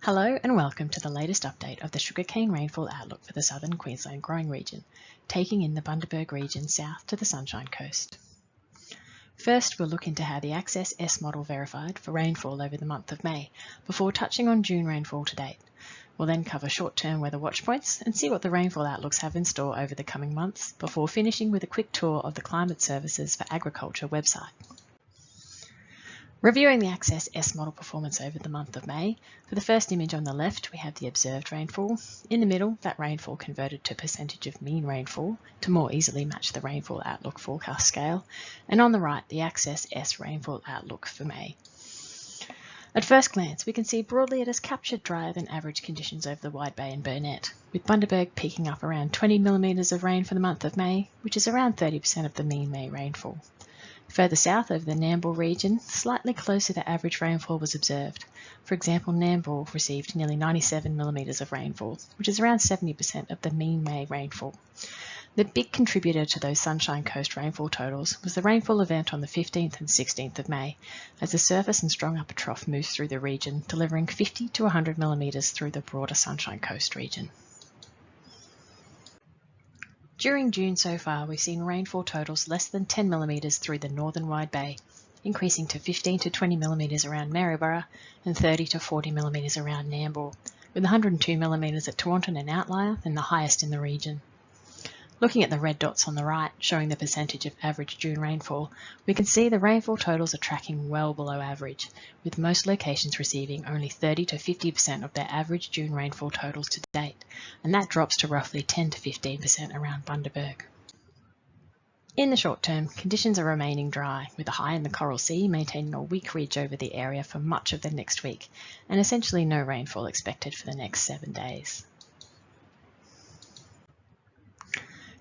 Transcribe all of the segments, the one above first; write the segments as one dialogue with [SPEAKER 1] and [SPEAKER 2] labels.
[SPEAKER 1] Hello and welcome to the latest update of the sugarcane rainfall outlook for the southern Queensland growing region, taking in the Bundaberg region south to the Sunshine Coast. First, we'll look into how the Access S model verified for rainfall over the month of May, before touching on June rainfall to date. We'll then cover short-term weather watch points and see what the rainfall outlooks have in store over the coming months, before finishing with a quick tour of the Climate Services for Agriculture website. Reviewing the Access S model performance over the month of May, for the first image on the left we have the observed rainfall. In the middle, that rainfall converted to percentage of mean rainfall to more easily match the rainfall outlook forecast scale, and on the right the Access S rainfall outlook for May. At first glance we can see broadly it has captured drier than average conditions over the Wide Bay and Burnett, with Bundaberg peaking up around 20mm of rain for the month of May, which is around 30% of the mean May rainfall. Further south over the Nambour region, slightly closer to average rainfall was observed. For example, Nambour received nearly 97mm of rainfall, which is around 70% of the mean May rainfall. The big contributor to those Sunshine Coast rainfall totals was the rainfall event on the 15th and 16th of May, as the surface and strong upper trough moves through the region, delivering 50 to 100mm through the broader Sunshine Coast region. During June so far, we've seen rainfall totals less than 10mm through the northern Wide Bay, increasing to 15 to 20mm around Maryborough and 30 to 40mm around Nambour, with 102mm at Tewantin an outlier and the highest in the region. Looking at the red dots on the right, showing the percentage of average June rainfall, we can see the rainfall totals are tracking well below average, with most locations receiving only 30 to 50% of their average June rainfall totals to date, and that drops to roughly 10 to 15% around Bundaberg. In the short term, conditions are remaining dry, with a high in the Coral Sea maintaining a weak ridge over the area for much of the next week, and essentially no rainfall expected for the next 7 days.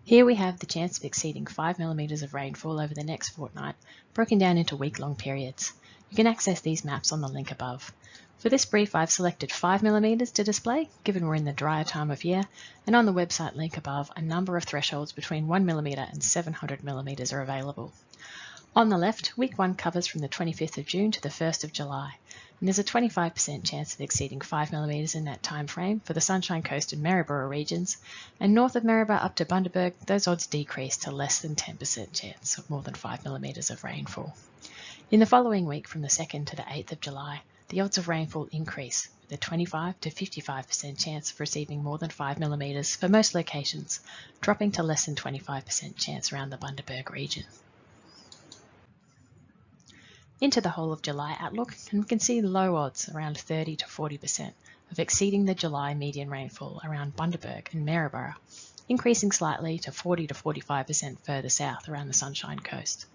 [SPEAKER 1] Here we have the chance of exceeding 5mm of rainfall over the next fortnight, broken down into week-long periods. You can access these maps on the link above. For this brief, I've selected 5mm to display, given we're in the drier time of year, and on the website link above, a number of thresholds between 1mm and 700mm are available. On the left, week 1 covers from the 25th of June to the 1st of July, and there's a 25% chance of exceeding 5mm in that time frame for the Sunshine Coast and Maryborough regions, and north of Maryborough up to Bundaberg, those odds decrease to less than 10% chance of more than 5mm of rainfall. In the following week, from the 2nd to the 8th of July, the odds of rainfall increase, with a 25 to 55% chance of receiving more than 5mm for most locations, dropping to less than 25% chance around the Bundaberg region. Into the whole of July outlook, and we can see low odds around 30 to 40% of exceeding the July median rainfall around Bundaberg and Maryborough, increasing slightly to 40 to 45% further south around the Sunshine Coast.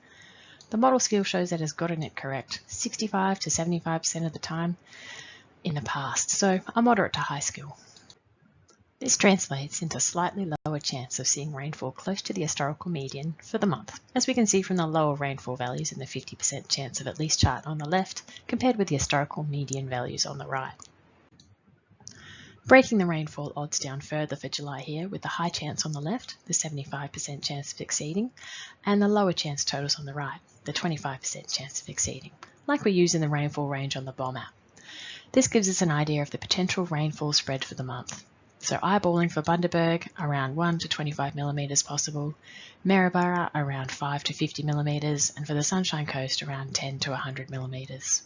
[SPEAKER 1] The model skill shows that it has gotten it correct 65 to 75% of the time in the past, so a moderate to high skill. This translates into slightly lower chance of seeing rainfall close to the historical median for the month, as we can see from the lower rainfall values in the 50% chance of at least chart on the left, compared with the historical median values on the right. Breaking the rainfall odds down further for July here, with the high chance on the left, the 75% chance of exceeding, and the lower chance totals on the right, the 25% chance of exceeding, like we use in the rainfall range on the BOM app. This gives us an idea of the potential rainfall spread for the month. So eyeballing for Bundaberg, around 1 to 25mm possible, Maryborough around 5 to 50mm, and for the Sunshine Coast around 10 to 100mm.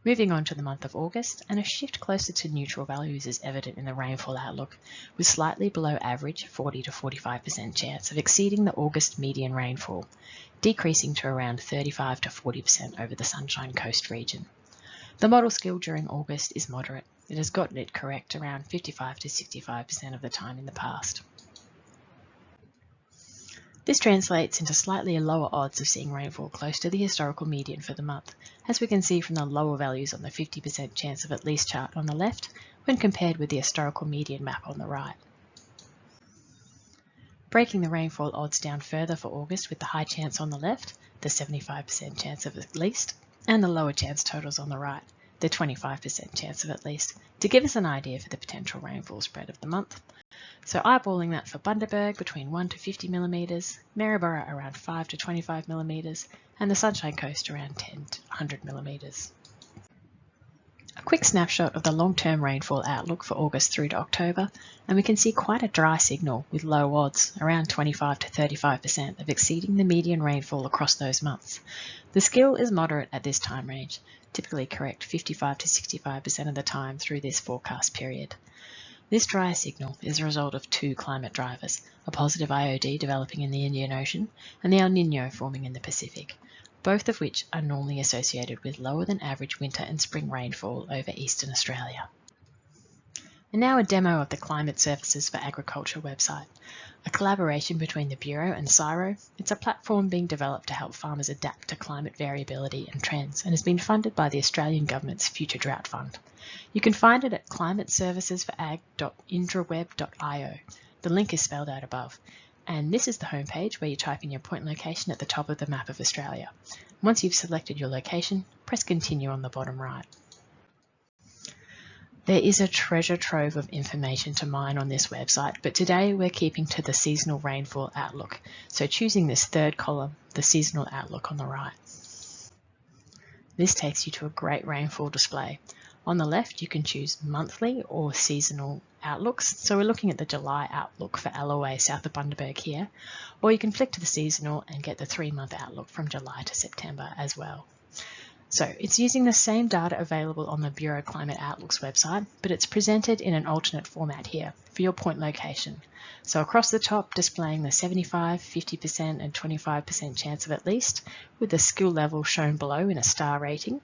[SPEAKER 1] Moving on to the month of August, and a shift closer to neutral values is evident in the rainfall outlook, with slightly below average 40 to 45% chance of exceeding the August median rainfall, decreasing to around 35 to 40% over the Sunshine Coast region. The model skill during August is moderate. It has gotten it correct around 55 to 65% of the time in the past. This translates into slightly lower odds of seeing rainfall close to the historical median for the month, as we can see from the lower values on the 50% chance of at least chart on the left when compared with the historical median map on the right. Breaking the rainfall odds down further for August with the high chance on the left, the 75% chance of at least, and the lower chance totals on the right, the 25% chance of at least, to give us an idea for the potential rainfall spread of the month. So eyeballing that for Bundaberg between 1 to 50mm, Maryborough around 5 to 25mm, and the Sunshine Coast around 10 to 100mm. A quick quick snapshot of the long-term rainfall outlook for August through to October, and we can see quite a dry signal with low odds, around 25 to 35% of exceeding the median rainfall across those months. The skill is moderate at this time range, typically correct 55 to 65% of the time through this forecast period. This dry signal is a result of two climate drivers, a positive IOD developing in the Indian Ocean and the El Niño forming in the Pacific, both of which are normally associated with lower than average winter and spring rainfall over eastern Australia. And now a demo of the Climate Services for Agriculture website, a collaboration between the Bureau and CSIRO. It's a platform being developed to help farmers adapt to climate variability and trends and has been funded by the Australian Government's Future Drought Fund. You can find it at climateservicesforag.indraweb.io. The link is spelled out above. And this is the homepage where you type in your point location at the top of the map of Australia. Once you've selected your location, press continue on the bottom right. There is a treasure trove of information to mine on this website, but today we're keeping to the seasonal rainfall outlook, so choosing this third column, the seasonal outlook on the right. This takes you to a great rainfall display. On the left, you can choose monthly or seasonal outlooks. So we're looking at the July outlook for Alloway south of Bundaberg here, or you can flick to the seasonal and get the 3-month outlook from July to September as well. So it's using the same data available on the Bureau Climate Outlooks website, but it's presented in an alternate format here for your point location. So across the top, displaying the 75, 50% and 25% chance of at least, with the skill level shown below in a star rating.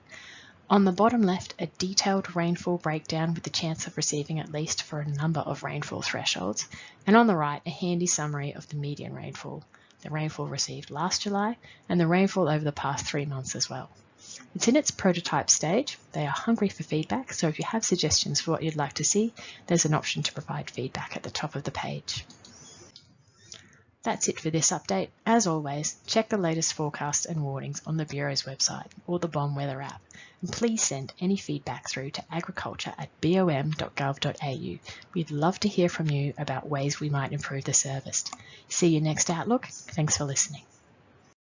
[SPEAKER 1] On the bottom left, a detailed rainfall breakdown with the chance of receiving at least for a number of rainfall thresholds. And on the right, a handy summary of the median rainfall, the rainfall received last July, and the rainfall over the past 3 months as well. It's in its prototype stage. They are hungry for feedback, so if you have suggestions for what you'd like to see, there's an option to provide feedback at the top of the page. That's it for this update. As always, check the latest forecasts and warnings on the Bureau's website or the BOM Weather app. And please send any feedback through to agriculture@bom.gov.au. We'd love to hear from you about ways we might improve the service. See you next Outlook. Thanks for listening.